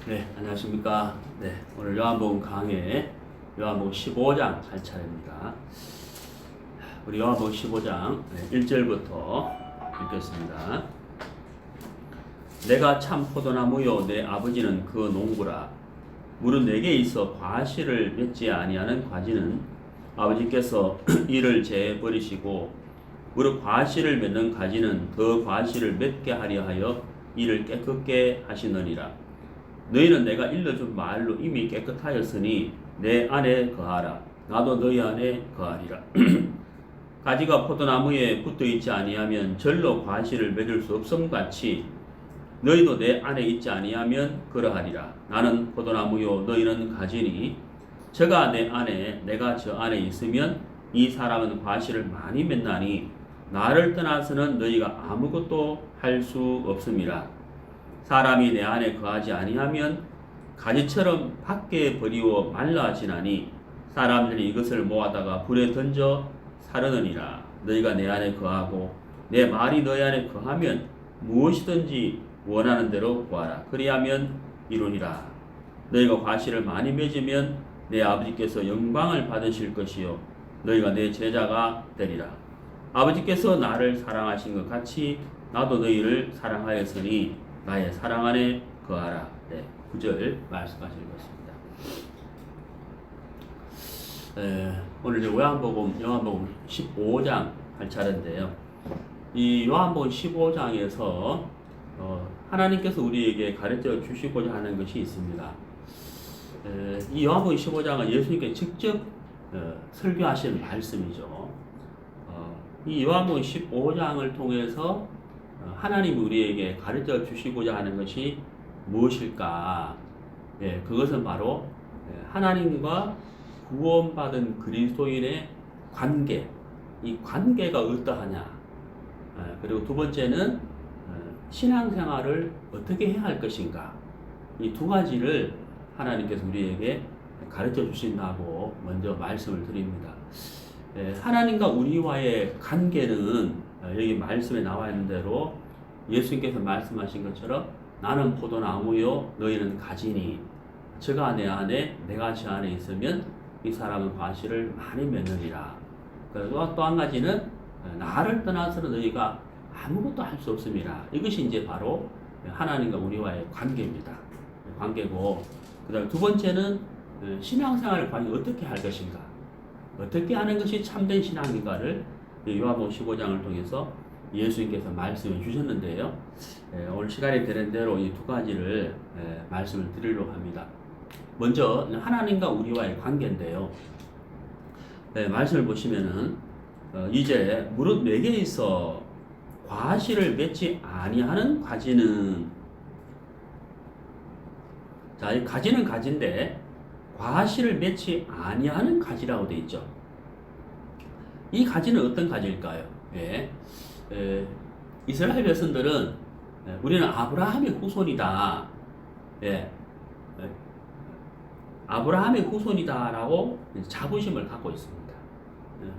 네, 안녕하십니까. 네, 오늘 요한복음 강해 요한복음 15장 할 차례입니다. 우리 요한복음 15장 1절부터 읽겠습니다. 내가 참 포도나무요 내 아버지는 그 농부라. 무릇 내게 있어 과실을 맺지 아니하는 과지는 아버지께서 이를 제버리시고 무릇 과실을 맺는 가지는 더 과실을 맺게 하려 하여 이를 깨끗게 하시느니라. 너희는 내가 일러준 말로 이미 깨끗하였으니 내 안에 거하라. 나도 너희 안에 거하리라. 가지가 포도나무에 붙어있지 아니하면 절로 과실을 맺을 수 없음같이 너희도 내 안에 있지 아니하면 그러하리라. 나는 포도나무요 너희는 가지니 저가 내 안에 내가 저 안에 있으면 이 사람은 과실을 많이 맺나니 나를 떠나서는 너희가 아무것도 할 수 없음이라. 사람이 내 안에 거하지 아니하면 가지처럼 밖에 버리워 말라지나니 사람들이 이것을 모아다가 불에 던져 사르느니라. 너희가 내 안에 거하고 내 말이 너희 안에 거하면 무엇이든지 원하는 대로 구하라. 그리하면 이루니라. 너희가 과실을 많이 맺으면 내 아버지께서 영광을 받으실 것이요 너희가 내 제자가 되리라. 아버지께서 나를 사랑하신 것 같이 나도 너희를 사랑하였으니 나의 사랑 안에 거하라. 네, 9절 말씀하실 것입니다. 오늘 요한복음 15장 할 차례인데요. 이 요한복음 15장에서 하나님께서 우리에게 가르쳐 주시고자 하는 것이 있습니다. 이 요한복음 15장은 예수님께 직접 설교하신 말씀이죠. 이 요한복음 15장을 통해서 하나님이 우리에게 가르쳐 주시고자 하는 것이 무엇일까? 그것은 바로 하나님과 구원받은 그리스도인의 관계, 이 관계가 어떠하냐? 그리고 두 번째는 신앙생활을 어떻게 해야 할 것인가? 이 두 가지를 하나님께서 우리에게 가르쳐 주신다고 먼저 말씀을 드립니다. 하나님과 우리와의 관계는 여기 말씀에 나와 있는 대로 예수님께서 말씀하신 것처럼 나는 포도나무요 너희는 가지니 저가 내 안에 내가 저 안에 있으면 이 사람은 과실을 많이 맺느니라. 그리고 또 한 가지는 나를 떠나서는 너희가 아무것도 할 수 없습니다. 이것이 이제 바로 하나님과 우리와의 관계입니다. 관계고, 그 다음에 두 번째는 신앙생활을 과연 어떻게 할 것인가, 어떻게 하는 것이 참된 신앙인가를 요한복음 15장을 통해서 예수님께서 말씀해 주셨는데요. 오늘 시간이 되는 대로 이 두 가지를 말씀을 드리려고 합니다. 먼저 하나님과 우리와의 관계인데요. 말씀을 보시면은 이제 무릇 내게 있어 과실을 맺지 아니하는 가지는, 자, 이 가지는 가지인데 과실을 맺지 아니하는 가지라고 되어 있죠. 이 가지는 어떤 가지일까요? 이스라엘 백성들은 우리는 아브라함의 후손이다. 아브라함의 후손이다라고 자부심을 갖고 있습니다.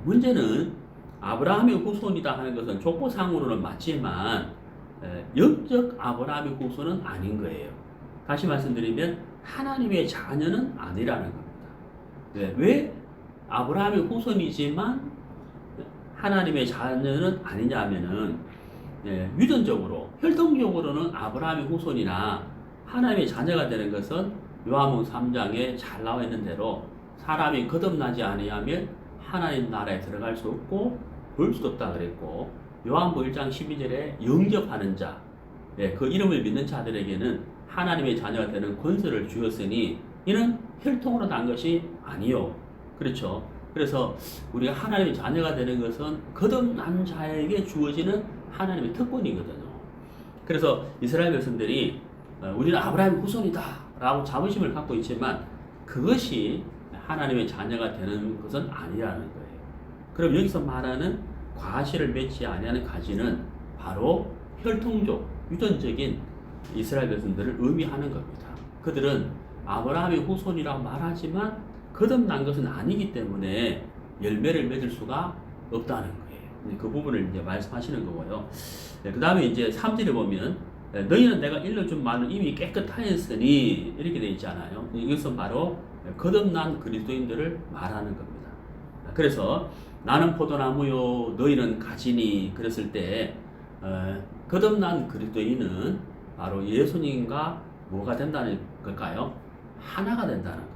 문제는 아브라함의 후손이다 하는 것은 족보상으로는 맞지만 영적 아브라함의 후손은 아닌 거예요. 다시 말씀드리면 하나님의 자녀는 아니라는 겁니다. 왜 아브라함의 후손이지만 하나님의 자녀는 아니냐 하면은 유전적으로, 혈통적으로는 아브라함의 후손이나 하나님의 자녀가 되는 것은 요한복음 3장에 잘 나와 있는 대로 사람이 거듭나지 아니하면 하나님 나라에 들어갈 수 없고 볼 수도 없다 그랬고, 요한복음 1장 12절에 영접하는 자, 그 이름을 믿는 자들에게는 하나님의 자녀가 되는 권세를 주었으니 이는 혈통으로 난 것이 아니요. 그렇죠. 그래서 우리가 하나님의 자녀가 되는 것은 거듭난 자에게 주어지는 하나님의 특권이거든요. 그래서 이스라엘 백성들이 우리는 아브라함의 후손이다 라고 자부심을 갖고 있지만 그것이 하나님의 자녀가 되는 것은 아니라는 거예요. 그럼 여기서 말하는 과실을 맺지 아니하는 가지는 바로 혈통적, 유전적인 이스라엘 백성들을 의미하는 겁니다. 그들은 아브라함의 후손이라고 말하지만 거듭난 것은 아니기 때문에 열매를 맺을 수가 없다는 거예요. 그 부분을 이제 말씀하시는 거고요. 그 다음에 이제 3절에 보면 너희는 내가 일러준 말을 이미 깨끗하였으니 이렇게 되어 있잖아요. 이것은 바로 거듭난 그리스도인들을 말하는 겁니다. 그래서 나는 포도나무요 너희는 가지니 그랬을 때 거듭난 그리스도인은 바로 예수님과 뭐가 된다는 걸까요? 하나가 된다는 겁니다.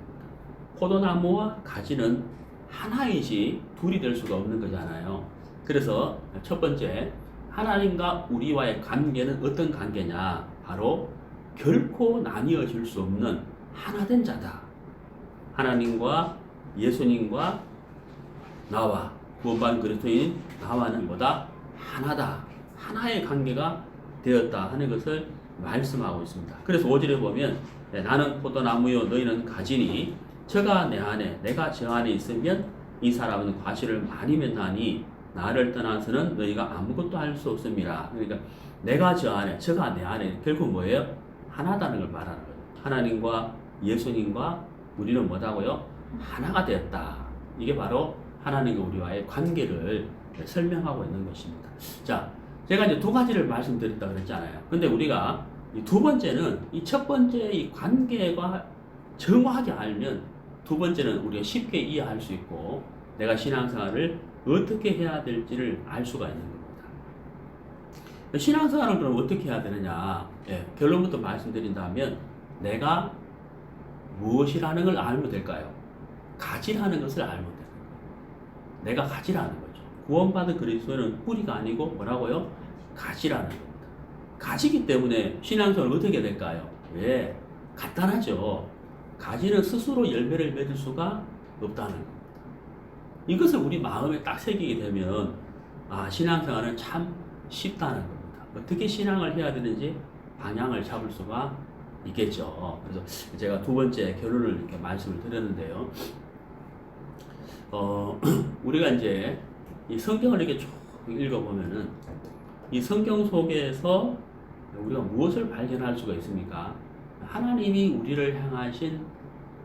포도나무와 가지는 하나이지 둘이 될 수가 없는 거잖아요. 그래서 첫 번째, 하나님과 우리와의 관계는 어떤 관계냐? 바로 결코 나뉘어질 수 없는 하나된 자다. 하나님과 예수님과 나와 구원받은 그리스도인 나와는 뭐다? 하나다. 하나의 관계가 되었다 하는 것을 말씀하고 있습니다. 그래서 5절에 보면 나는 포도나무요 너희는 가지니 저가 내 안에 내가 저 안에 있으면 이 사람은 과실을 많이 맺나니 나를 떠나서는 너희가 아무것도 할 수 없습니다. 그러니까 내가 저 안에 저가 내 안에 결국 뭐예요? 하나다는 걸 말하는 거예요. 하나님과 예수님과 우리는 뭐다고요? 하나가 되었다. 이게 바로 하나님과 우리와의 관계를 설명하고 있는 것입니다. 자, 제가 이제 두 가지를 말씀드렸다고 그랬잖아요. 근데 우리가 이 두 번째는 이 첫 번째 이 관계가 정확하게 알면 두 번째는 우리가 쉽게 이해할 수 있고 내가 신앙생활을 어떻게 해야 될지를 알 수가 있는 겁니다. 신앙생활을 그럼 어떻게 해야 되느냐? 결론부터 말씀드린다면 내가 무엇이라는 걸 알면 될까요? 가지라는 것을 알면 돼요. 내가 가지라는 거죠. 구원받은 그리스도는 뿌리가 아니고 뭐라고요? 가지라는 겁니다. 가지기 때문에 신앙생활을 어떻게 될까요? 왜? 간단하죠. 가지는 스스로 열매를 맺을 수가 없다는 겁니다. 이것을 우리 마음에 딱 새기게 되면 신앙생활은 참 쉽다는 겁니다. 어떻게 신앙을 해야 되는지 방향을 잡을 수가 있겠죠. 그래서 제가 두 번째 결론을 이렇게 말씀을 드렸는데요. 우리가 이제 이 성경을 이렇게 쭉 읽어보면은 이 성경 속에서 우리가 무엇을 발견할 수가 있습니까? 하나님이 우리를 향하신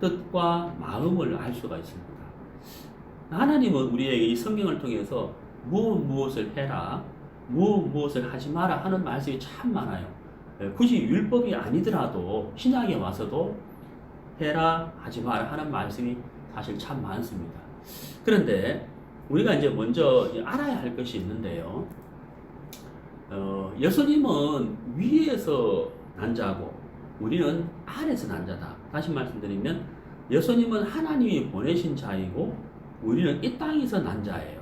뜻과 마음을 알 수가 있습니다. 하나님은 우리에게 이 성경을 통해서 무엇을 해라, 무엇을 하지 마라 하는 말씀이 참 많아요. 굳이 율법이 아니더라도 신약에 와서도 해라, 하지 마라 하는 말씀이 사실 참 많습니다. 그런데 우리가 이제 먼저 알아야 할 것이 있는데요. 예수님은 위에서 난 자고 우리는 아래에서 난 자다. 다시 말씀드리면 예수님은 하나님이 보내신 자이고 우리는 이 땅에서 난 자예요.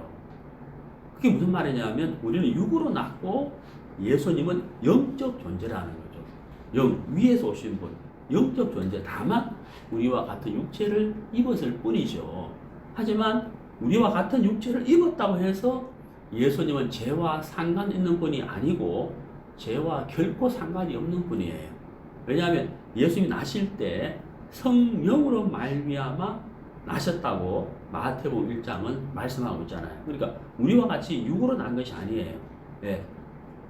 그게 무슨 말이냐면 우리는 육으로 났고 예수님은 영적 존재라는 거죠. 위에서 오신 분, 영적 존재. 다만 우리와 같은 육체를 입었을 뿐이죠. 하지만 우리와 같은 육체를 입었다고 해서 예수님은 죄와 상관 있는 분이 아니고 죄와 결코 상관이 없는 분이에요. 왜냐하면 예수님이 나실 때 성령으로 말미암아 나셨다고 마태복음 1장은 말씀하고 있잖아요. 그러니까 우리와 같이 육으로 난 것이 아니에요.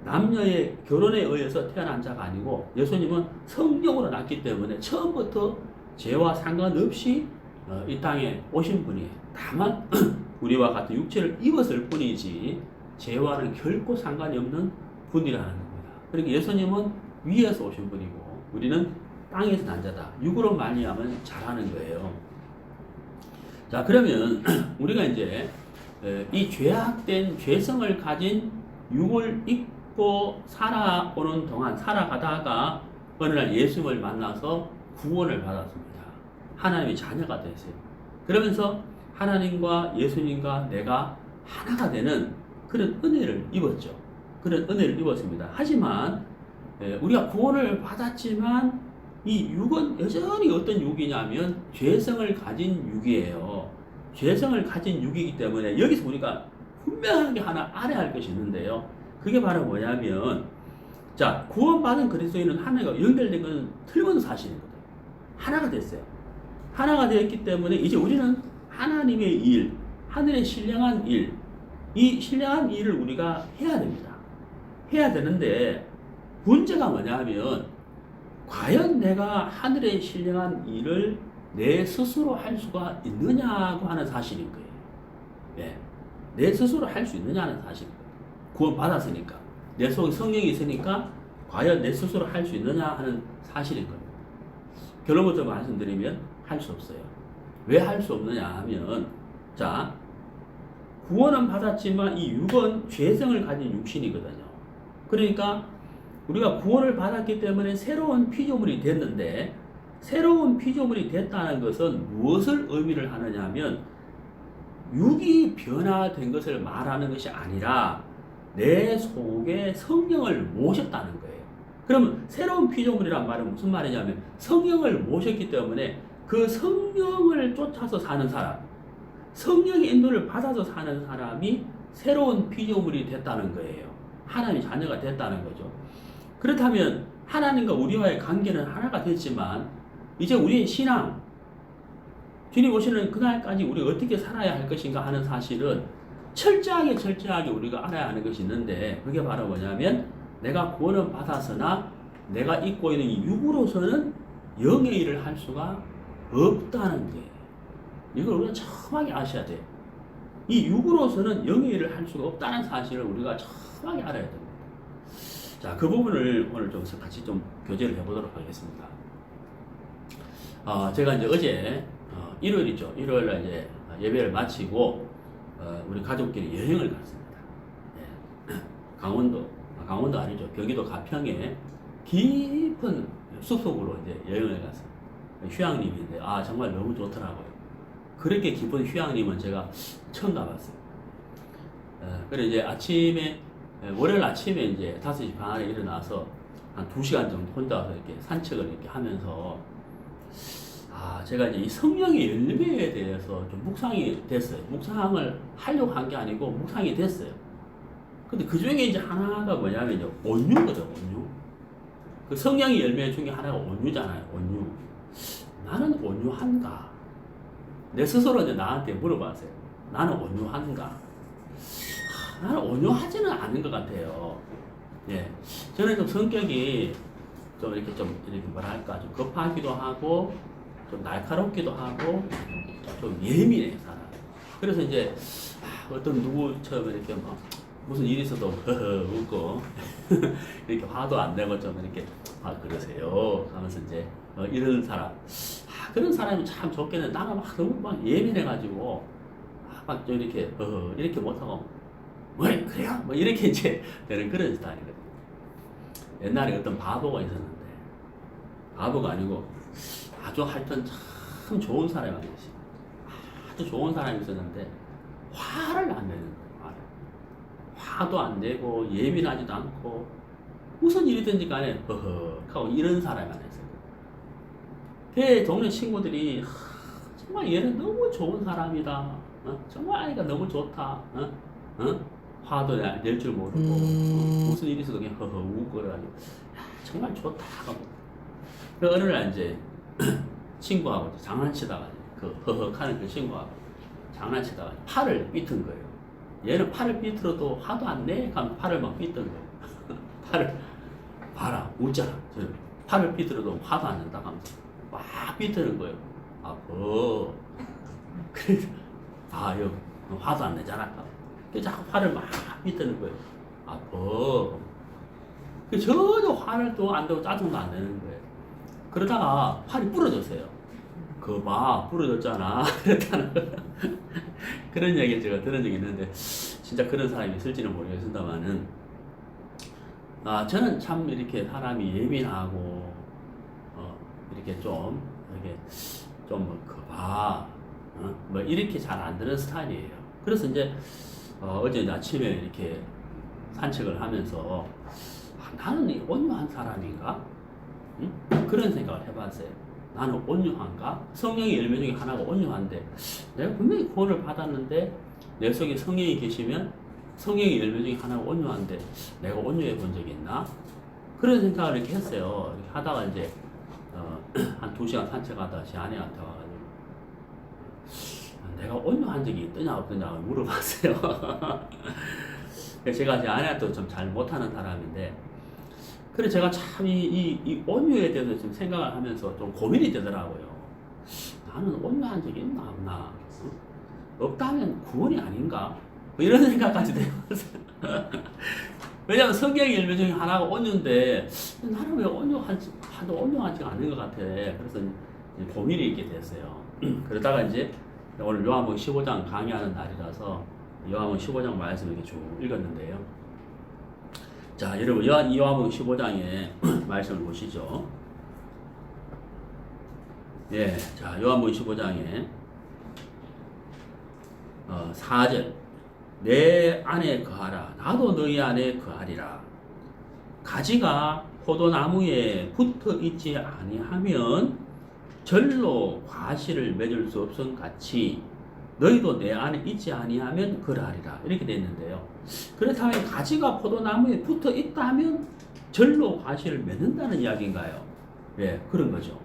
남녀의 결혼에 의해서 태어난 자가 아니고 예수님은 성령으로 났기 때문에 처음부터 죄와 상관없이 이 땅에 오신 분이에요. 다만 우리와 같은 육체를 입었을 뿐이지 죄와는 결코 상관이 없는 분이라는 겁니다. 그러니까 예수님은 위에서 오신 분이고 우리는 땅에서 난 자다. 육으로 말미암은 잘하는 거예요. 자, 그러면 우리가 이제 이 죄악된 죄성을 가진 육을 입고 살아오는 동안 살아가다가 어느 날 예수님을 만나서 구원을 받았습니다. 하나님의 자녀가 됐어요. 그러면서 하나님과 예수님과 내가 하나가 되는 그런 은혜를 입었죠. 그런 은혜를 입었습니다. 하지만 우리가 구원을 받았지만 이 육은 여전히 어떤 육이냐면 죄성을 가진 육이에요. 죄성을 가진 육이기 때문에 여기서 우리가 분명하게 하나 알아야 할 것이 있는데요. 그게 바로 뭐냐면 자, 구원받은 그리스도인은 하나가 연결된 것은 틀린 사실이거든요. 하나가 됐어요. 하나가 되었기 때문에 이제 우리는 하나님의 일, 하늘의 신령한 일, 이 신령한 일을 우리가 해야 됩니다. 해야 되는데 문제가 뭐냐면 과연 내가 하늘의 신령한 일을 내 스스로 할 수가 있느냐고 하는 사실인 거예요. 내 스스로 할 수 있느냐는 사실인 거예요. 구원 받았으니까. 내 속에 성령이 있으니까 과연 내 스스로 할 수 있느냐 하는 사실인 겁니다. 결론부터 말씀드리면 할 수 없어요. 왜 할 수 없느냐 하면, 자, 구원은 받았지만 이 육은 죄성을 가진 육신이거든요. 그러니까 우리가 구원을 받았기 때문에 새로운 피조물이 됐는데, 새로운 피조물이 됐다는 것은 무엇을 의미를 하느냐 하면, 육이 변화된 것을 말하는 것이 아니라 내 속에 성령을 모셨다는 거예요. 그러면 새로운 피조물이란 말은 무슨 말이냐면, 성령을 모셨기 때문에 그 성령을 쫓아서 사는 사람, 성령의 인도를 받아서 사는 사람이 새로운 피조물이 됐다는 거예요. 하나님의 자녀가 됐다는 거죠. 그렇다면 하나님과 우리와의 관계는 하나가 됐지만, 이제 우리의 신앙, 주님 오시는 그날까지 우리가 어떻게 살아야 할 것인가 하는 사실은 철저하게 우리가 알아야 하는 것이 있는데, 그게 바로 뭐냐면, 내가 구원을 받았으나 내가 입고 있는 이 육으로서는 영의 일을 할 수가 없다는 거예요. 이걸 우리가 정확하게 아셔야 돼요. 이 육으로서는 영의 일을 할 수가 없다는 사실을 우리가 정확하게 알아야 됩니다. 자, 그 부분을 오늘 좀 같이 좀 교제를 해보도록 하겠습니다. 제가 이제 어제 일요일이죠. 일요일날 이제 예배를 마치고 우리 가족끼리 여행을 갔습니다. 네. 강원도 아니죠. 경기도 가평에 깊은 숲속으로 이제 여행을 갔습니다. 휴양림인데 정말 너무 좋더라고요. 그렇게 깊은 휴양림은 제가 처음 가봤어요. 그래 이제 월요일 아침에 이제 5시 반에 일어나서 한 2시간 정도 혼자서 이렇게 산책을 이렇게 하면서 제가 이제 이 성령의 열매에 대해서 좀 묵상이 됐어요. 묵상을 하려고 한 게 아니고 묵상이 됐어요. 근데 그 중에 이제 하나가 뭐냐면 이제 온유거든, 온유. 그 성령의 열매 중에 하나가 온유잖아요, 온유. 나는 온유한가? 내 스스로 이제 나한테 물어봤어요. 나는 온유한가? 나는 온유하지는 않은 것 같아요. 예. 저는 좀 성격이 이렇게 뭐랄까, 좀 급하기도 하고, 좀 날카롭기도 하고, 좀 예민해, 사람. 그래서 이제, 어떤 누구처럼 이렇게 막, 무슨 일이 있어도, 웃고, 이렇게 화도 안 내고 좀 이렇게, 그러세요. 하면서 이제, 이런 사람. 그런 사람이 참 좋겠는데, 나는 막 너무 막 예민해가지고, 막 좀 이렇게, 이렇게 못하고, 왜, 그래요? 뭐 이렇게 이제 되는 그런 스타일이거든요. 옛날에 어떤 바보가 있었는데, 바보가 아니고, 아주 하여튼 참 좋은 사람이 있어요. 아주 좋은 사람이 있었는데, 화를 안 내는 거예요, 화를. 화도 안 내고, 예민하지도 않고, 무슨 일이든지 간에, 하고 이런 사람이 안 했어요. 걔 동네 친구들이, 정말 얘는 너무 좋은 사람이다. 정말 아이가 너무 좋다. 화도 낼 줄 모르고, 무슨 일이 있어도 그냥 웃고 그래가지고, 정말 좋다. 그 어느 날 이제, 친구하고 장난치다가, 하는 그 친구하고 장난치다가 팔을 삐튼 거예요. 얘는 팔을 삐뚤어도 화도 안 내? 하면 팔을 막 삐뜬 거예요. 팔을, 봐라, 웃잖아. 팔을 삐뚤어도 화도 안 낸다 하면서 막 삐뜨는 거예요. 그래서, 여기 화도 안 내잖아. 그래서 자꾸 화를 막 삐뜨는 거예요. 전혀 화를 또 안 내고 짜증도 안 내는 거예요. 그러다가 팔이 부러졌어요. 부러졌잖아. 그랬다는 그런 얘기를 제가 들은 적이 있는데, 진짜 그런 사람이 있을지는 모르겠습니다만은, 저는 참 이렇게 사람이 예민하고, 이렇게 좀 뭐 이렇게 잘 안 되는 스타일이에요. 그래서 이제, 어제 아침에 이렇게 산책을 하면서, 나는 온유한 사람인가? 그런 생각을 해봤어요. 나는 온유한가? 성령의 열매 중에 하나가 온유한데, 내가 분명히 구원을 받았는데, 내 속에 성령이 계시면, 성령의 열매 중에 하나가 온유한데, 내가 온유해 본 적이 있나? 그런 생각을 이렇게 했어요. 이렇게 하다가 이제, 한 2시간 산책하다가 제 아내한테 와가지고, 내가 온유한 적이 있더냐, 없더냐 물어봤어요. 제가 제 아내한테 좀 잘 못하는 사람인데, 그래 제가 참 이 온유에 대해서 좀 생각을 하면서 좀 고민이 되더라고요. 나는 온유한 적이 있나 없나? 없다면 구원이 아닌가? 뭐 이런 생각까지 되면서 왜냐하면 성경의 열매 중에 하나가 온유인데 나는 왜 온유하지 않은 것 같아. 그래서 이제 고민이 있게 됐어요. 그러다가 이제 오늘 요한복음 15장 강의하는 날이라서 요한복음 15장 말씀을 이렇게 쭉 읽었는데요. 자, 여러분 요한복음 15장의 말씀을 보시죠. 예, 자, 요한복음 15장에 4절 내 안에 거하라 나도 너희 안에 거하리라. 가지가 포도나무에 붙어 있지 아니하면 절로 과실을 맺을 수 없음 같이 너희도 내 안에 있지 아니하면 그러하리라. 이렇게 되어 있는데요. 그렇다면 가지가 포도나무에 붙어 있다면 절로 과실을 맺는다는 이야기인가요? 예, 그런 거죠.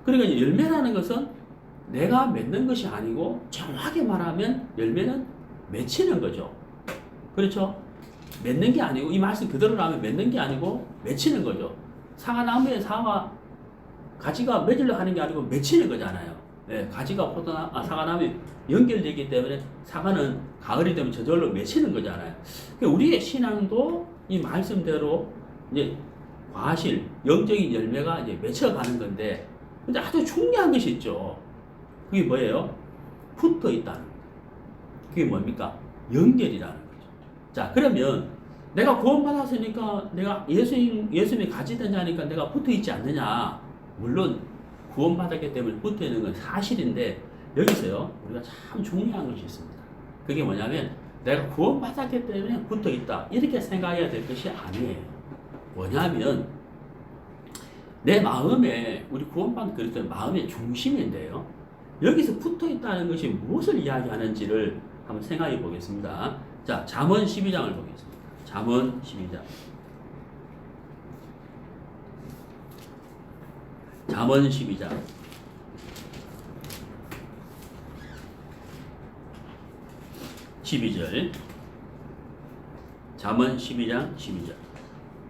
그러니까 열매라는 것은 내가 맺는 것이 아니고 정확하게 말하면 열매는 맺히는 거죠. 그렇죠? 맺는 게 아니고 이 말씀 그대로 나오면 맺는 게 아니고 맺히는 거죠. 사과나무에 가지가 맺으려 하는 게 아니고 맺히는 거잖아요. 네, 가지가 사과나무에 연결되기 때문에 사과는 가을이 되면 저절로 맺히는 거잖아요. 그러니까 우리의 신앙도 이 말씀대로 이제 과실, 영적인 열매가 이제 맺혀가는 건데, 근데 아주 중요한 것이 있죠. 그게 뭐예요? 붙어 있다는 거. 그게 뭡니까? 연결이라는 거죠. 자, 그러면 내가 구원받았으니까 내가 예수님이 같이 되자니까 내가 붙어 있지 않느냐? 물론 구원받았기 때문에 붙어 있는 건 사실인데 여기서요 우리가 참 중요한 것이 있습니다. 그게 뭐냐면 내가 구원받았기 때문에 붙어 있다 이렇게 생각해야 될 것이 아니에요. 뭐냐면 내 마음에 우리 구원받은 그리스도의 마음의 중심인데요. 여기서 붙어 있다는 것이 무엇을 이야기하는지를 한번 생각해 보겠습니다. 자, 잠언 12장을 보겠습니다. 잠언 12장. 잠언 12장. 12절. 잠언 12장 12절.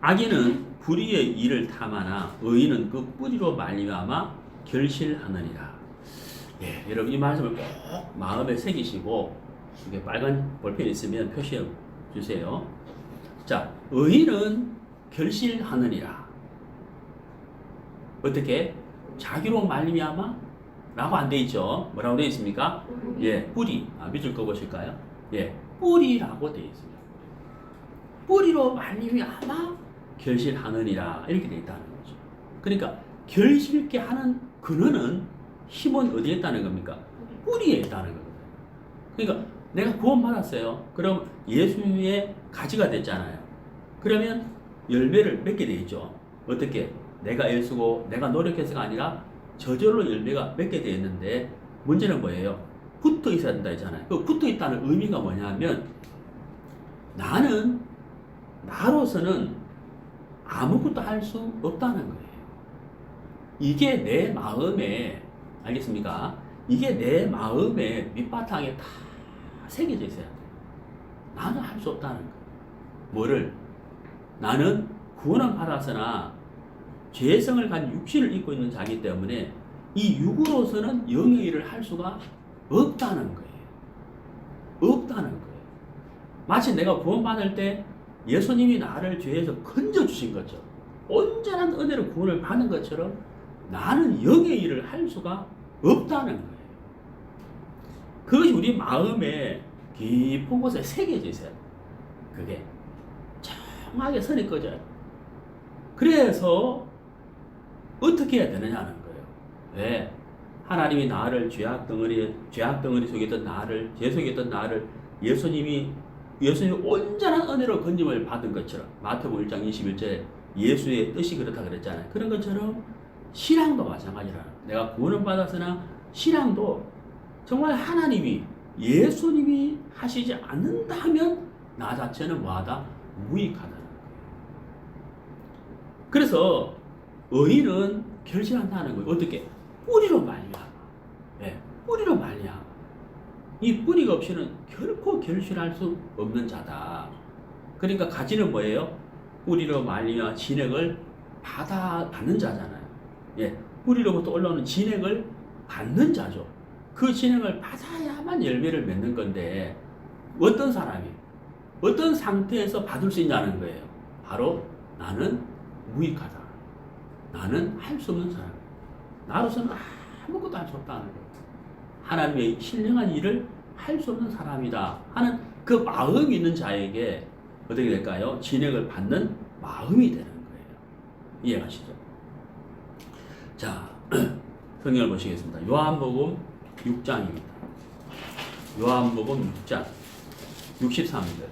악인은 불의의 일을 탐하나 의인은 그 뿌리로 말미암아 결실하느니라. 예, 여러분 이 말씀을 꼭 마음에 새기시고 이게 빨간 볼펜 있으면 표시해 주세요. 자, 의인은 결실하느니라. 어떻게? 자기로 말미암아? 라고 안 돼 있죠. 뭐라고 돼 있습니까? 예, 뿌리. 밑줄 거 보실까요? 예, 뿌리라고 돼 있습니다. 뿌리로 말미암아 결실하느니라. 이렇게 돼 있다는 거죠. 그러니까 결실게 하는 근원은 힘은 어디에 있다는 겁니까? 뿌리에 있다는 거거든요. 그러니까 내가 구원받았어요. 그럼 예수님의 가지가 됐잖아요. 그러면 열매를 맺게 돼 있죠. 어떻게? 내가 애쓰고 내가 노력해서가 아니라 저절로 열매가 맺게 되어 있는데 문제는 뭐예요? 붙어 있어야 된다 했잖아요. 그 붙어 있다는 의미가 뭐냐면 나는 나로서는 아무것도 할 수 없다는 거예요. 이게 내 마음에 알겠습니까? 이게 내 마음에 밑바탕에 다 새겨져 있어야 돼요. 나는 할 수 없다는 거예요. 뭐를? 나는 구원을 받았으나 죄성을 가진 육신을 입고 있는 자이기 때문에 이 육으로서는 영의 일을 할 수가 없다는 거예요. 없다는 거예요. 마치 내가 구원받을 때 예수님이 나를 죄에서 건져주신 것처럼 온전한 은혜로 구원을 받는 것처럼 나는 영의 일을 할 수가 없다는 거예요. 그것이 우리 마음에 깊은 곳에 새겨져 있어요. 그게 정확하게 선이 꺼져요. 그래서 어떻게 해야 되느냐는 거예요. 왜? 하나님이 나를 죄악 덩어리 속에 있던 나를, 죄 속에 있던 나를 예수님이 온전한 은혜로 건짐을 받은 것처럼 마태복음 1장 21절에 예수의 뜻이 그렇다 그랬잖아요. 그런 것처럼 신앙도 마찬가지라. 내가 구원을 받았으나 신앙도 정말 하나님이 예수님이 하시지 않는다면 나 자체는 뭐하다? 무익하다는 거예요. 그래서 의인은 결실한다는 거예요. 어떻게? 뿌리로 말미암아. 네, 뿌리로 말미암아. 이 뿌리가 없이는 결코 결실할 수 없는 자다. 그러니까 가지는 뭐예요? 뿌리로 말미암아 진액을 받는 자잖아요. 예, 뿌리로부터 올라오는 진액을 받는 자죠. 그 진액을 받아야만 열매를 맺는 건데 어떤 사람이 어떤 상태에서 받을 수 있냐는 거예요. 바로 나는 무익하다. 나는 할 수 없는 사람. 나로서는 아무것도 할 수 없다는 거예요. 하나님의 신령한 일을 할 수 없는 사람이다 하는 그 마음이 있는 자에게 어떻게 될까요? 진액을 받는 마음이 되는 거예요. 이해가시죠? 자, 성경을 보시겠습니다. 요한복음 6장입니다. 요한복음 6장 63절.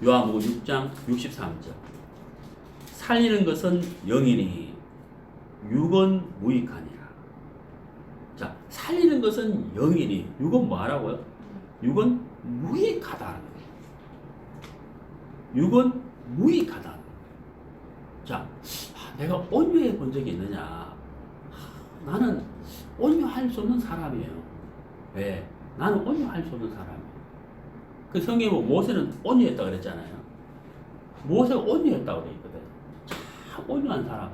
요한복음 6장 63절. 살리는 것은 영이니 육은 무익하니라. 자, 살리는 것은 영이니 육은 뭐하라고요? 육은 무익하다. 육은 무익하다. 자, 내가 온유해 본 적이 있느냐? 나는 온유할 수 없는 사람이에요. 왜? 나는 온유할 수 없는 사람이에요. 그 성경에 뭐 모세는 온유했다고 그랬잖아요. 모세가 온유했다고 그래 있거든. 참 온유한 사람.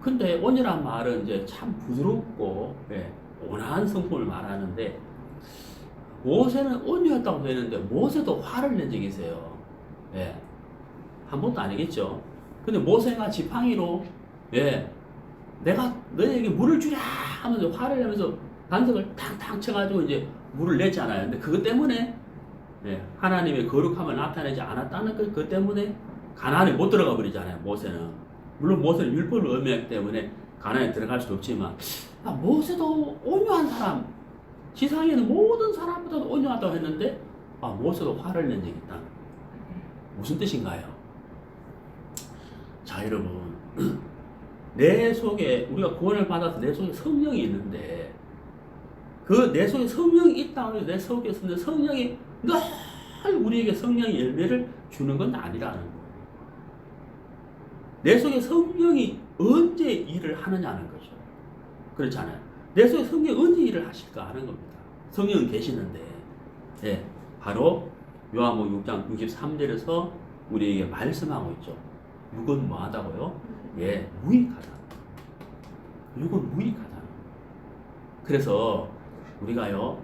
근데 온유란 말은 이제 참 부드럽고, 예, 온화한 성품을 말하는데, 모세는 온유했다고 되는데, 모세도 화를 낸 적이 있어요. 예. 한 번도 아니겠죠. 근데 모세가 지팡이로, 예, 내가 너에게 물을 주랴 하면서 화를 내면서 반석을 탕탕 쳐가지고 이제 물을 냈잖아요. 근데 그것 때문에, 예, 하나님의 거룩함을 나타내지 않았다는 것 때문에 가나안에 못 들어가 버리잖아요. 모세는. 물론 모세는 율법을 의미하기 때문에 가나안에 들어갈 수 없지만, 모세도 온유한 사람, 지상에는 모든 사람보다도 온유하다고 했는데, 모세도 화를 낸 적이 있다. 무슨 뜻인가요? 자, 여러분, 내 속에, 우리가 구원을 받아서 내 속에 성령이 있는데, 그 내 속에 성령이 있다고 해서 내 속에 있는 성령이 늘 우리에게 성령의 열매를 주는 건 아니라는 거예요. 내 속에 성령이 언제 일을 하느냐는 거죠. 그렇잖아요. 내 속에 성령이 언제 일을 하실까 하는 겁니다. 성령은 계시는데, 예, 바로 요한복음 6장 63절에서 우리에게 말씀하고 있죠. 육은 뭐하다고요? 예, 무익하다. 육은 무익하다. 그래서 우리가요,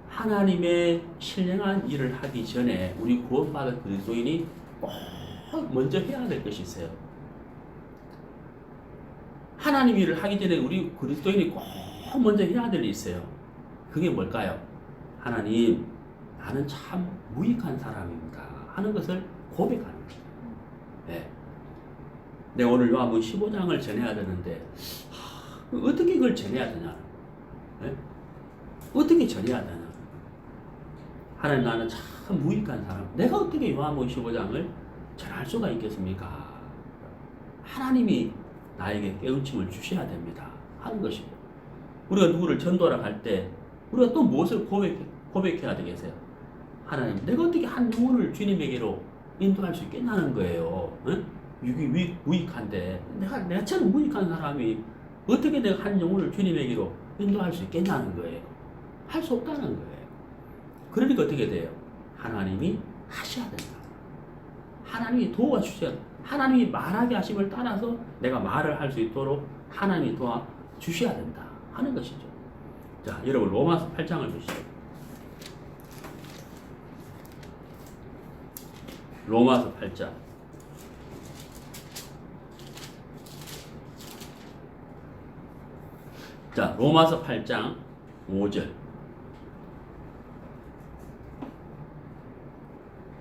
하나님의 신령한 일을 하기 전에 우리 구원받은 그리스도인이 꼭 먼저 해야 될 것이 있어요. 하나님 일을 하기 전에 우리 그리스도인이 꼭 먼저 해야 될 일이 있어요. 그게 뭘까요? 하나님, 나는 참 무익한 사람입니다 하는 것을 고백하는 거예요. 네. 내가 오늘 요한복음 15장을 전해야 되는데, 어떻게 그걸 전해야 되냐? 네? 어떻게 전해야 되냐? 하나님, 나는 참 무익한 사람. 내가 어떻게 요한복음 15장을 전할 수가 있겠습니까? 하나님이 나에게 깨우침을 주셔야 됩니다 하는 것이고, 우리가 누구를 전도하러 갈 때 우리가 또 무엇을 고백해야 되겠어요? 하나님, 내가 어떻게 한 영혼을 주님에게로 인도할 수 있겠냐는 거예요. 응? 육이 무익한데 내가처럼 무익한 사람이 어떻게 내가 한 영혼을 주님에게로 인도할 수 있겠냐는 거예요. 할 수 없다는 거예요. 그러니까 어떻게 돼요? 하나님이 하셔야 된다. 하나님이 도와주셔야 된다. 하나님이 말하게 하심을 따라서 내가 말을 할 수 있도록 하나님이 도와주셔야 된다 하는 것이죠. 자, 여러분 로마서 8장을 보시죠. 로마서 8장. 자, 로마서 8장 5절.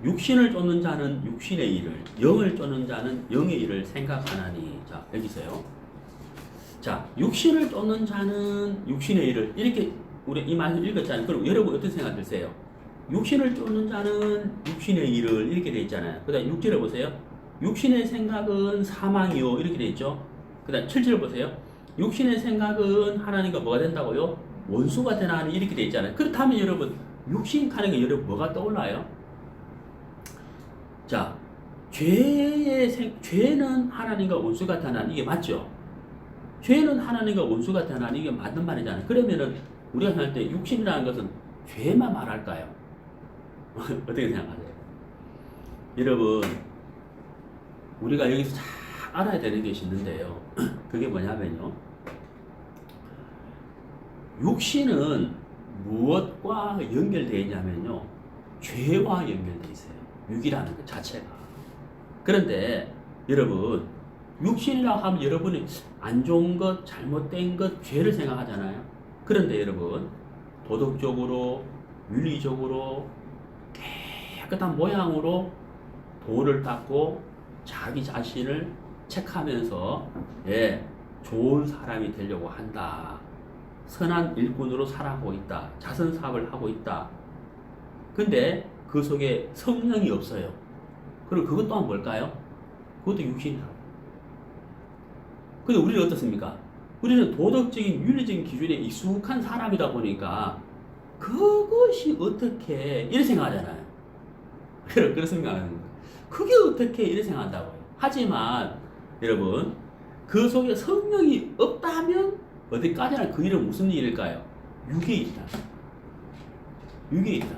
육신을 쫓는 자는 육신의 일을, 영을 쫓는 자는 영의 일을 생각하나니. 자, 여기서요. 자, 육신을 쫓는 자는 육신의 일을, 이렇게 우리 이 말을 읽었잖아요. 그럼 여러분 어떻게 생각하세요? 육신을 쫓는 자는 육신의 일을, 이렇게 되어 있잖아요. 그 다음 6절에 보세요. 육신의 생각은 사망이요, 이렇게 되어 있죠. 그 다음 7절 보세요. 육신의 생각은 하나님과 뭐가 된다고요? 원수가 되나니, 이렇게 되어 있잖아요. 그렇다면 여러분, 육신 하는 게 여러분 뭐가 떠올라요? 자, 죄는 하나님과 원수가 되나니, 이게 맞죠? 죄는 하나님과 원수가 되나니, 이게 맞는 말이잖아요. 그러면은 우리가 생각할 때 육신이라는 것은 죄만 말할까요? 어떻게 생각하세요? 여러분, 우리가 여기서 잘 알아야 되는 것이 있는데요. 그게 뭐냐면요. 육신은 무엇과 연결되어 있냐면요. 죄와 연결되어 있어요. 육이라는 것 자체가. 그런데 여러분, 육신이라고 하면 여러분이 안 좋은 것, 잘못된 것, 죄를 생각하잖아요. 그런데 여러분, 도덕적으로, 윤리적으로, 깨끗한 모양으로 도를 닦고 자기 자신을 체크하면서 좋은 사람이 되려고 한다. 선한 일꾼으로 살아가고 있다. 자선사업을 하고 있다. 근데 그 속에 성령이 없어요. 그리고 그것 또한 뭘까요? 그것도 육신이라고. 근데 우리는 어떻습니까? 우리는 도덕적인 윤리적인 기준에 익숙한 사람이다 보니까 그것이 어떻게 이렇게 생각하잖아요. 그렇게 생각하는 거예요. 그게 어떻게 이렇게 생각한다고요. 하지만 여러분, 그 속에 성령이 없다면 어디까지나 그 일은 무슨 일일까요? 육에 있다. 육에 있다.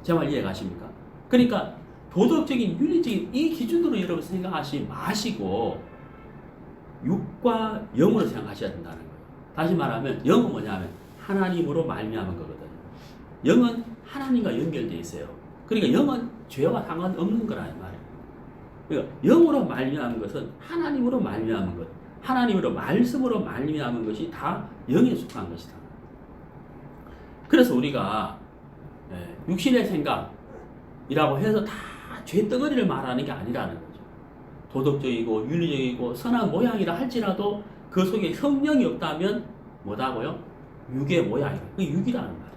제 말 이해가십니까? 그러니까 도덕적인 윤리적인 이 기준으로 여러분 생각하지 마시고 육과 영으로 생각하셔야 된다는 거예요. 다시 말하면 영은 뭐냐면 하나님으로 말미암은 거거든요. 영은 하나님과 연결되어 있어요. 그러니까 영은 죄와 상관없는 거라는 말이에요. 그러니까 영으로 말미암은 것은 하나님으로 말미암은 것, 하나님으로 말씀으로 말미암은 것이 다 영에 속한 것이다. 그래서 우리가 육신의 생각이라고 해서 다 죄덩어리를 말하는 게 아니라는 거죠. 도덕적이고 윤리적이고 선한 모양이라 할지라도 그 속에 성령이 없다면 뭐다고요? 육의 모양이다. 그게 육이라는 말이에요.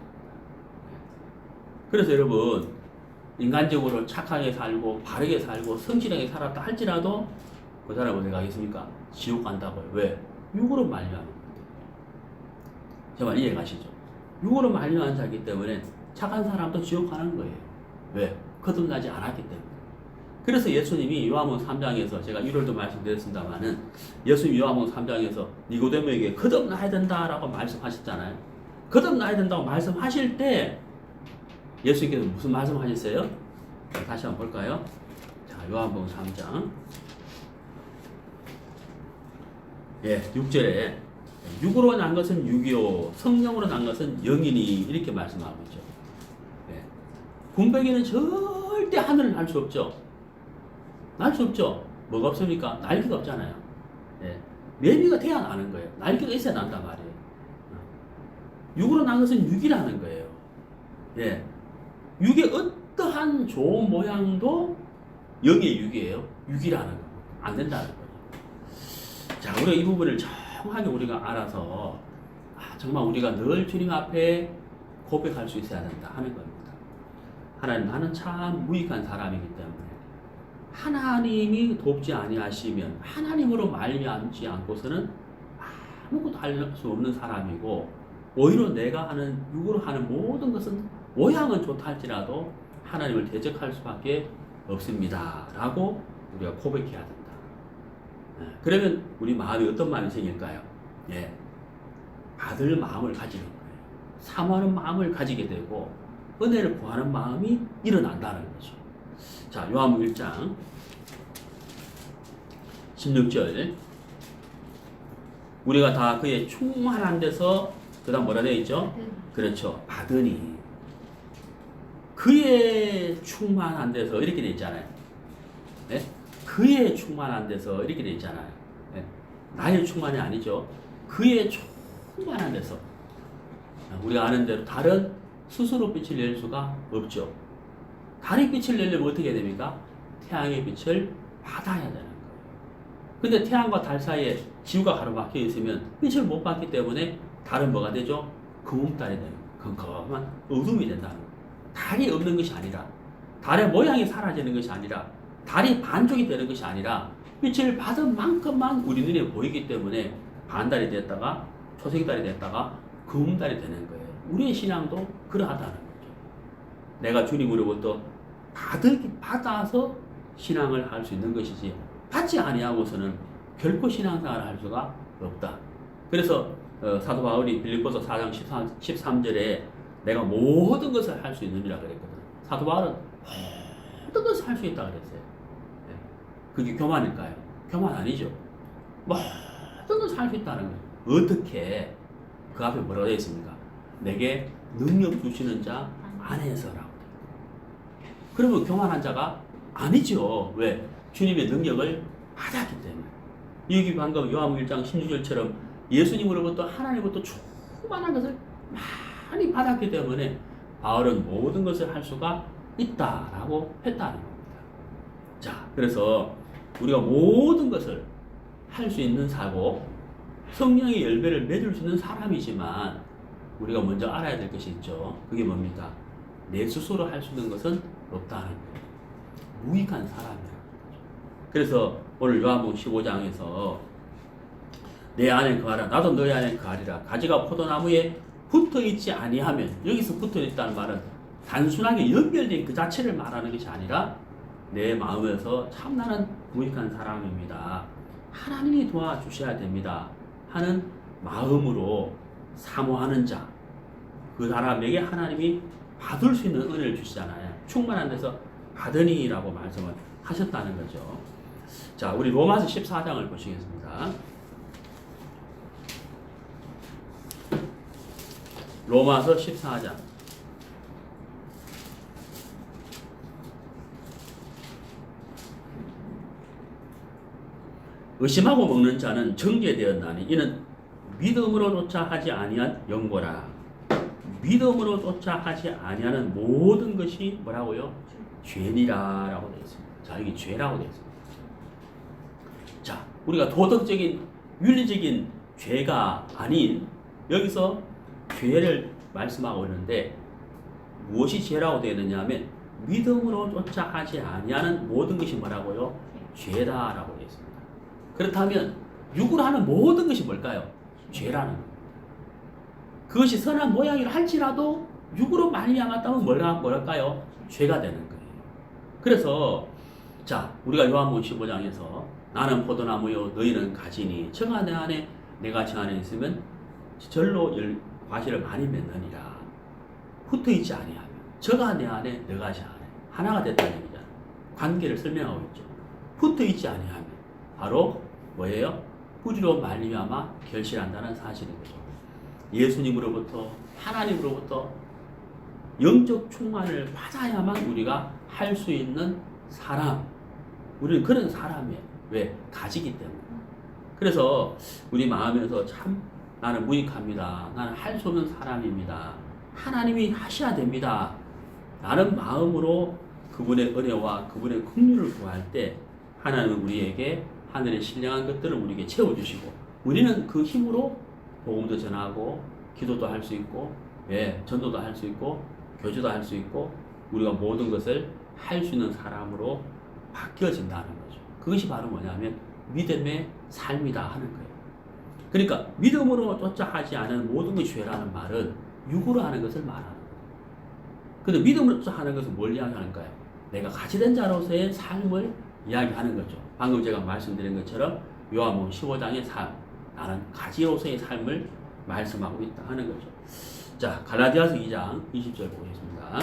그래서 여러분, 인간적으로 착하게 살고 바르게 살고 성실하게 살았다 할지라도 그 사람은 어디 가겠습니까? 지옥 간다고요. 왜? 육으로 말미암은 거예요. 정말 이해 가시죠? 육으로 말미암은 자이기 때문에 착한 사람도 지옥 가는 거예요. 왜? 거듭나지 않았기 때문에. 그래서 예수님이 요한복음 3장에서 제가 1월도 말씀드렸습니다만은 예수님이 요한복음 3장에서 니고데모에게 거듭나야 된다라고 말씀하셨잖아요. 거듭나야 된다고 말씀하실 때 예수님께서 무슨 말씀하셨어요? 자, 다시 한번 볼까요? 자, 요한복음 3장 6절에 육으로 난 것은 육이요 성령으로 난 것은 영이니 이렇게 말씀하고 있죠. 궁뎅이는 절대 하늘을 날 수 없죠. 날 수 없죠. 뭐가 없습니까? 날개가 없잖아요. 매미가 돼야 나는 거예요. 날개가 있어야 난단 말이에요. 육으로 난 것은 육이라는 거예요. 육의 어떠한 좋은 모양도 영의 육이에요. 육이라는 거. 안 된다는 거예요. 자, 우리가 이 부분을 정확하게 우리가 알아서 정말 우리가 늘 주님 앞에 고백할 수 있어야 된다 하는 겁니다. 하나님, 나는 참 무익한 사람이기 때문에 하나님이 돕지 아니하시면 하나님으로 말미암지 않고서는 아무것도 할 수 없는 사람이고 오히려 내가 하는 육으로 하는 모든 것은 모양은 좋다 할지라도 하나님을 대적할 수밖에 없습니다 라고 우리가 고백해야 된다. 그러면 우리 마음이 어떤 마음이 생길까요? 받을 마음을 가지는 거예요. 사모하는 마음을 가지게 되고 은혜를 구하는 마음이 일어난다는 거죠. 자, 요한복음 1장 16절 우리가 다 그의 충만한 데서 그 다음 뭐라 되어 있죠? 그렇죠. 받으니 그의 충만한 데서 이렇게 되어 있잖아요. 그의 충만한 데서 이렇게 되어 있잖아요. 나의 충만이 아니죠. 그의 충만한 데서 우리가 아는 대로 달은 스스로 빛을 낼 수가 없죠. 달이 빛을 내려면 어떻게 됩니까? 태양의 빛을 받아야 되는 거예요. 근데 태양과 달 사이에 지구가 가로막혀 있으면 빛을 못 받기 때문에 달은 뭐가 되죠? 금음달이 되는 거예요. 컴컴한 어둠이 된다는 거예요. 달이 없는 것이 아니라 달의 모양이 사라지는 것이 아니라 달이 반쪽이 되는 것이 아니라 빛을 받은 만큼만 우리 눈에 보이기 때문에 반달이 됐다가 초생달이 됐다가 금음달이 되는 거예요. 우리의 신앙도 그러하다는 거죠. 내가 주님으로부터 받아서 신앙을 할 수 있는 것이지 받지 아니하고서는 결코 신앙생활을 할 수가 없다. 그래서 사도 바울이 빌립보서 4장 13절에 내가 모든 것을 할 수 있느니라 그랬거든. 사도 바울은 모든 것을 할 수 있다 그랬어요. 그게 교만일까요? 교만 아니죠. 모든 것을 할 수 있다는 거예요. 어떻게? 그 앞에 뭐라고 되어 있습니까? 내게 능력 주시는 자 안에서라고. 그러면 교만한 자가 아니죠. 왜? 주님의 능력을 받았기 때문에. 여기 방금 요한복음 1장 16절처럼 예수님으로부터 하나님으로부터 충만한 것을 많이 받았기 때문에 바울은 모든 것을 할 수가 있다라고 했다는 겁니다. 자, 그래서 우리가 모든 것을 할 수 있는 사고 성령의 열매를 맺을 수 있는 사람이지만 우리가 먼저 알아야 될 것이 있죠. 그게 뭡니까? 내 스스로 할 수 있는 것은 없다는 거예요. 무익한 사람이라는 거죠. 그래서 오늘 요한복음 15장에서 내 안에 거하라 나도 너희 안에 거하리라. 가지가 포도나무에 붙어있지 아니하면, 여기서 붙어있다는 말은 단순하게 연결된 그 자체를 말하는 것이 아니라 내 마음에서 참 나는 무익한 사람입니다, 하나님이 도와주셔야 됩니다 하는 마음으로 사모하는 자, 그 사람에게 하나님이 받을 수 있는 은혜를 주시잖아요. 충만한 데서 받으니라고 말씀을 하셨다는 거죠. 자, 우리 로마서 14장을 보시겠습니다. 로마서 14장. 의심하고 먹는 자는 정죄되었나니 이는 믿음으로조차 하지 아니한 영고라. 믿음으로조차 하지 아니하는 모든 것이 뭐라고요? 죄니라 라고 되어 있습니다. 자, 여기 죄라고 되어 있습니다. 자, 우리가 도덕적인 윤리적인 죄가 아닌 여기서 죄를 말씀하고 있는데 무엇이 죄라고 되어 있느냐 하면 믿음으로조차 하지 아니하는 모든 것이 뭐라고요? 죄다라고 되어 있습니다. 그렇다면 육으로 하는 모든 것이 뭘까요? 죄라는 겁니다. 그것이 선한 모양이라 할지라도 육으로 말미암았다면 뭐랄까요? 죄가 되는 거예요. 그래서 자, 우리가 요한복음 15장에서 나는 포도나무요 너희는 가지니 저가 내 안에 내가 저 안에 있으면 절로 과실을 많이 맺느니라. 붙어있지 아니하면 저가 내 안에 너가 저 안에 하나가 됐다는 얘기잖아요. 관계를 설명하고 있죠. 붙어있지 아니하면 바로 뭐예요? 뿌리로 말미암아 결실한다는 사실인 거죠. 예수님으로부터 하나님으로부터 영적 충만을 받아야만 우리가 할 수 있는 사람, 우리는 그런 사람이에요. 왜? 가지기 때문에. 그래서 우리 마음에서 참 나는 무익합니다, 나는 할 수 없는 사람입니다, 하나님이 하셔야 됩니다 라는 마음으로 그분의 은혜와 그분의 긍휼을 구할 때 하나님은 우리에게 하늘의 신령한 것들을 우리에게 채워주시고 우리는 그 힘으로 복음도 전하고 기도도 할 수 있고 전도도 할 수 있고 교주도 할 수 있고 우리가 모든 것을 할 수 있는 사람으로 바뀌어진다는 거죠. 그것이 바로 뭐냐면 믿음의 삶이다 하는 거예요. 그러니까 믿음으로 쫓아 하지 않은 모든 것이 죄라는 말은 육으로 하는 것을 말하는 거예요. 근데 믿음으로 쫓아 하는 것은 뭘 이야기하는가요? 내가 가지된 자로서의 삶을 이야기하는 거죠. 방금 제가 말씀드린 것처럼 요한복음 15장의 삶, 나는 가지로서의 삶을 말씀하고 있다 하는 거죠. 자, 갈라디아서 2장 20절 보겠습니다.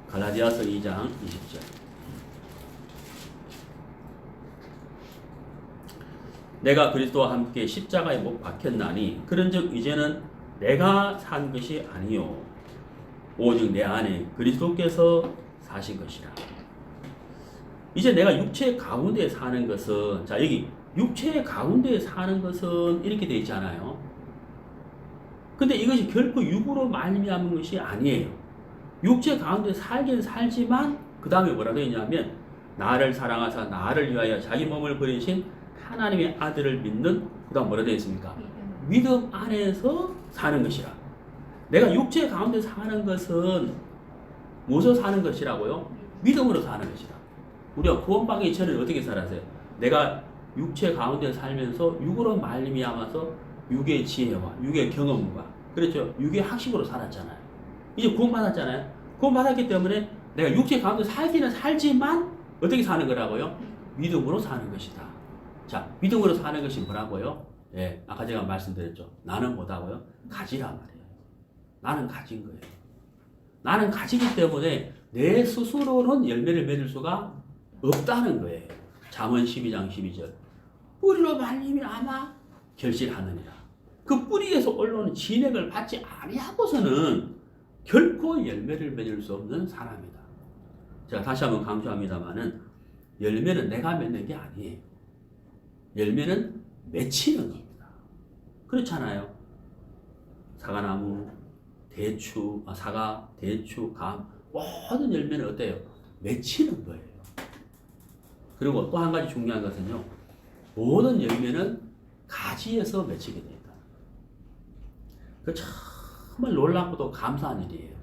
갈라디아서 2장 20절. 내가 그리스도와 함께 십자가에 못 박혔나니 그런즉 이제는 내가 산 것이 아니요 오직 내 안에 그리스도께서 사신 것이라. 이제 내가 육체 가운데 사는 것은, 자, 여기 육체 가운데 사는 것은 이렇게 되어 있잖아요. 근데 이것이 결코 육으로 말미암은 것이 아니에요. 육체 가운데 살긴 살지만 그 다음에 뭐라 되어 있냐면 나를 사랑하사 나를 위하여 자기 몸을 버리신 하나님의 아들을 믿는, 그 다음 뭐라 되어 있습니까? 믿음 안에서 사는 것이라. 내가 육체 가운데 사는 것은 무엇으로 사는 것이라고요? 믿음으로 사는 것이다. 우리가 구원받기 전에 어떻게 살았어요? 내가 육체 가운데 살면서 육으로 말미암아서 육의 지혜와 육의 경험과, 그렇죠, 육의 학식으로 살았잖아요. 이제 구원받았잖아요. 구원받았기 때문에 내가 육체 가운데 살기는 살지만 어떻게 사는 거라고요? 믿음으로 사는 것이다. 자, 믿음으로 사는 것이 뭐라고요? 예, 아까 제가 말씀드렸죠. 나는 뭐다고요? 가지란 말이에요. 나는 가진 거예요. 나는 가지기 때문에 내 스스로는 열매를 맺을 수가 없다는 거예요. 잠언 12장 12절. 뿌리로 말리면 아마 결실하느니라. 그 뿌리에서 올라오는 진액을 받지 아니하고서는 결코 열매를 맺을 수 없는 사람이다. 제가 다시 한번 강조합니다만은 열매는 내가 맺는 게 아니에요. 열매는 맺히는 겁니다. 그렇잖아요. 사과나무, 사과, 대추, 감 모든 열매는 어때요? 맺히는 거예요. 그리고 또 한 가지 중요한 것은요. 모든 열매는 가지에서 맺히게 됩니다. 그 정말 놀랍고도 감사한 일이에요.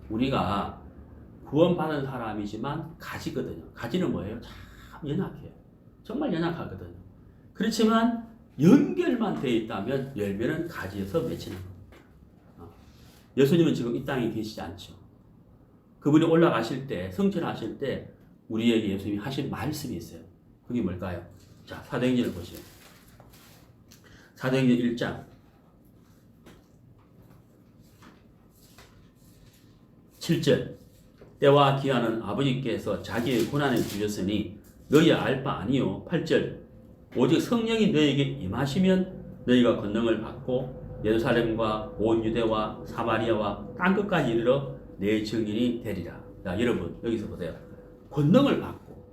우리가 구원받은 사람이지만 가지거든요. 가지는 뭐예요? 참 연약해요. 정말 연약하거든요. 그렇지만 연결만 되어 있다면 열매는 가지에서 맺히는 겁니다. 예수님은 지금 이 땅에 계시지 않죠. 그분이 올라가실 때, 성천하실 때 우리에게 예수님이 하신 말씀이 있어요. 그게 뭘까요? 자, 사도행전을 보시죠. 사도행전 1장 7절 때와 기한은 아버지께서 자기의 고난에 주셨으니 너희 알 바 아니요. 8절 오직 성령이 너희에게 임하시면 너희가 권능을 받고 예루살렘과 온 유대와 사마리아와 땅끝까지 이르러 내 증인이 되리라. 자, 여러분 여기서 보세요. 권능을 받고,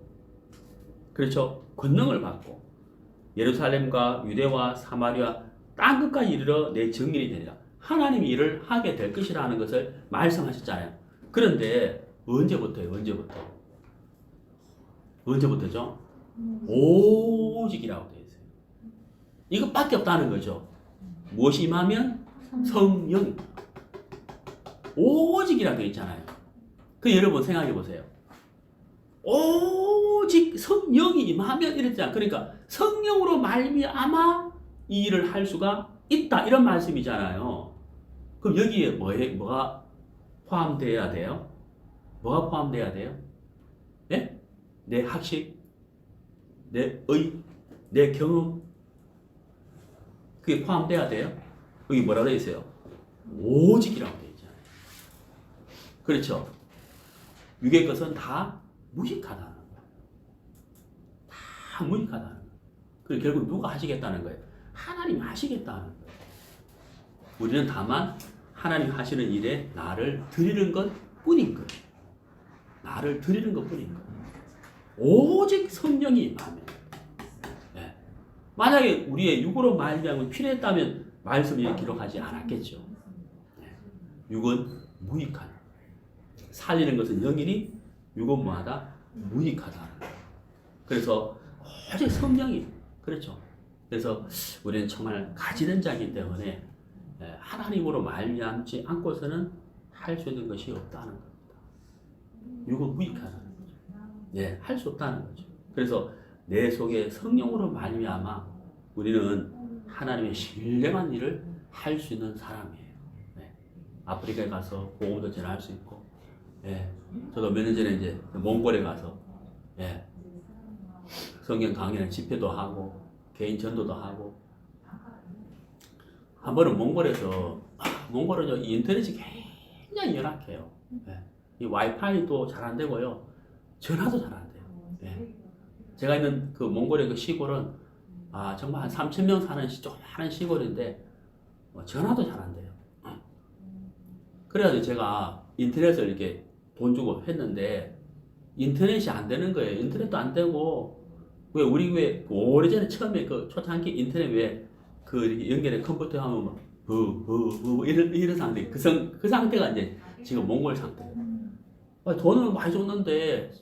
그렇죠? 권능을 받고 예루살렘과 유대와 사마리아 땅끝까지 이르러 내 증인이 되리라. 하나님이 일을 하게 될 것이라는 것을 말씀하셨잖아요. 그런데 언제부터예요? 언제부터죠? 오직이라고 되어 있어요. 이것밖에 없다는 거죠. 무엇이 임하면? 성령. 오직이라고 되어 있잖아요. 그 여러분 생각해 보세요. 오직 성령이 임하면 이랬잖아요. 그러니까 성령으로 말미암아 이 일을 할 수가 있다 이런 말씀이잖아요. 그럼 여기에 뭐가 포함되어야 돼요? 뭐가 포함되어야 돼요? 네? 내 학식, 내 경험, 그게 포함돼야 돼요? 여기 뭐라고 되어 있어요? 오직이라고 되어 있잖아요. 그렇죠? 육의 것은 다 무익하다는 거예요. 다 무익하다는 거예요. 그리고 결국 누가 하시겠다는 거예요? 하나님이 하시겠다는 거예요. 우리는 다만 하나님 하시는 일에 나를 드리는 것 뿐인 거예요. 나를 드리는 것 뿐인 거예요. 오직 성령이 임하면. 네. 만약에 우리의 육으로 말미암아 필요했다면 말씀이 기록하지 않았겠죠. 네. 육은 무익하다. 살리는 것은 영이니 육은 뭐하다? 무익하다. 그래서 오직 성령이 그렇죠. 그래서 우리는 정말 가지는 자이기 때문에 하나님으로 말미암지 않고서는 할 수 있는 것이 없다는 겁니다. 육은 무익하다는 거죠. 네, 할 수 없다는 거죠. 그래서 내 속에 성령으로 말미암아 우리는 하나님의 신령한 일을 할 수 있는 사람이에요. 네. 아프리카에 가서 복음도 전할 수 있고, 네. 저도 몇 년 전에 이제 몽골에 가서 성경 강연을 집회도 하고 개인 전도도 하고. 한 번은 몽골은 인터넷이 굉장히 열악해요. 네. 이 와이파이도 잘 안 되고요. 전화도 잘 안 돼요. 네. 제가 있는 그 몽골의 그 시골은 정말 한 3,000명 사는 조그마한 시골인데 전화도 잘 안 돼요. 그래가지고 제가 인터넷을 이렇게 돈 주고 했는데 인터넷이 안 되는 거예요. 인터넷도 안 되고 왜 우리 왜 오래전에 처음에 그 초창기 인터넷 왜 그 연결해 컴퓨터 하면 막 이런 상태 그 상태가 이제 지금 몽골 상태예요. 돈을 많이 줬는데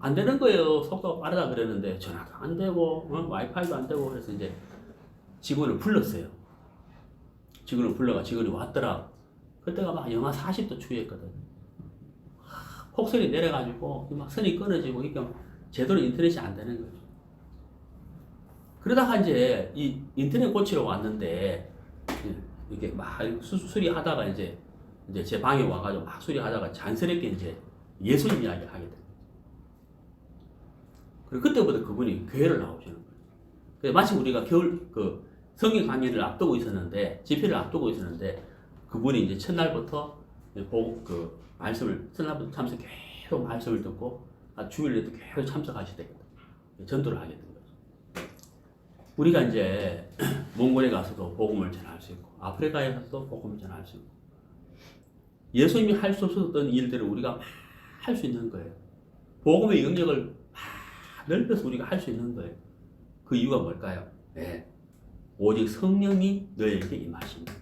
안 되는 거예요. 속도가 빠르다 그랬는데 전화도 안 되고 와이파이도 안 되고 그래서 이제 직원을 불렀어요. 직원이 왔더라. 그때가 막 영하 40도 추위였거든. 폭설이 내려가지고 막 선이 끊어지고 이게 제대로 인터넷이 안 되는 거죠. 그러다가 이제 이 인터넷 고치러 왔는데 이게 막 수리하다가 이제 제 방에 와가지고 막 수리하다가 자연스럽게 이제 예수님 이야기를 하게 됩니다. 그리고 그때부터 그분이 교회를 나오시는 거예요. 그래서 마침 우리가 겨울 그 성경 강의를 앞두고 있었는데 집회를 앞두고 있었는데 그분이 이제 첫날부터 그 말씀을 첫날부터 계속 말씀을 듣고 주일에도 계속 참석하시게 되거든요. 전도를 하게 된 거죠. 우리가 이제 몽골에 가서도 복음을 전할 수 있고 아프리카에 가서도 복음을 전할 수 있고 예수님이 할 수 없었던 일들을 우리가 할 수 있는 거예요. 복음의 영역을 넓혀서 우리가 할 수 있는 거예요. 그 이유가 뭘까요? 네. 오직 성령이 너에게 임하십니다.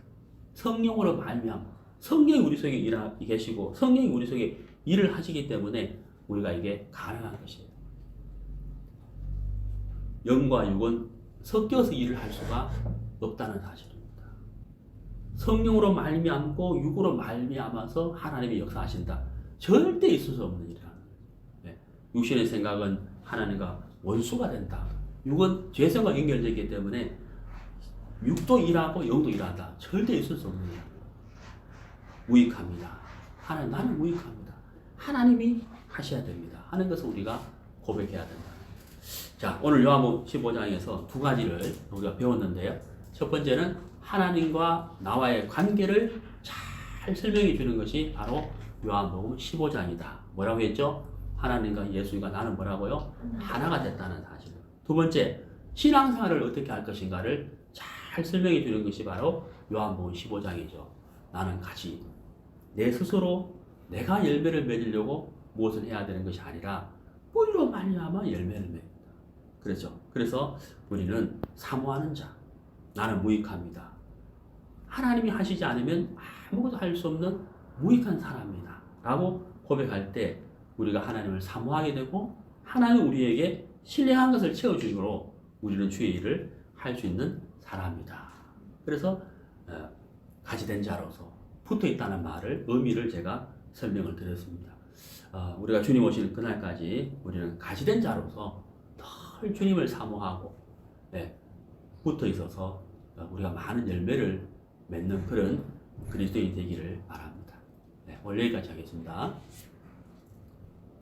성령으로 말미암아 성령이 우리 속에 계시고 성령이 우리 속에 일을 하시기 때문에 우리가 이게 가능한 것이에요. 영과 육은 섞여서 일을 할 수가 없다는 사실입니다. 성령으로 말미암고 육으로 말미암아서 하나님이 역사하신다. 절대 있을 수 없는 일이라는 거예요. 네. 육신의 생각은 하나님과 원수가 된다. 육은 죄성과 연결되기 때문에 육도 일하고 영도 일한다. 절대 있을 수 없는 일이에요. 무익합니다. 나는 무익합니다. 하나님이 하셔야 됩니다. 하는 것을 우리가 고백해야 된다. 자, 오늘 요한복음 15장에서 두 가지를 우리가 배웠는데요. 첫 번째는 하나님과 나와의 관계를 잘 설명해 주는 것이 바로 요한복음 15장이다. 뭐라고 했죠? 하나님과 예수가 나는 뭐라고요? 하나가 됐다는 사실. 두 번째, 신앙생활을 어떻게 할 것인가를 잘 설명해 주는 것이 바로 요한복음 15장이죠. 나는 가지. 내 스스로 내가 열매를 맺으려고 무엇을 해야 되는 것이 아니라 뿌리로 말미암아 열매를 맺는다. 그렇죠. 그래서 우리는 사모하는 자. 나는 무익합니다. 하나님이 하시지 않으면 아무것도 할 수 없는 무익한 사람이다. 라고 고백할 때 우리가 하나님을 사모하게 되고 하나님 우리에게 신뢰한 것을 채워주므로 우리는 주의 일을 할 수 있는 사람이다. 그래서 가지된 자로서 붙어있다는 말을 의미를 제가 설명을 드렸습니다. 우리가 주님 오시는 그날까지 우리는 가지된 자로서 늘 주님을 사모하고 붙어 있어서 우리가 많은 열매를 맺는 그런 그리스도인이 되기를 바랍니다. 오늘 여기까지 하겠습니다.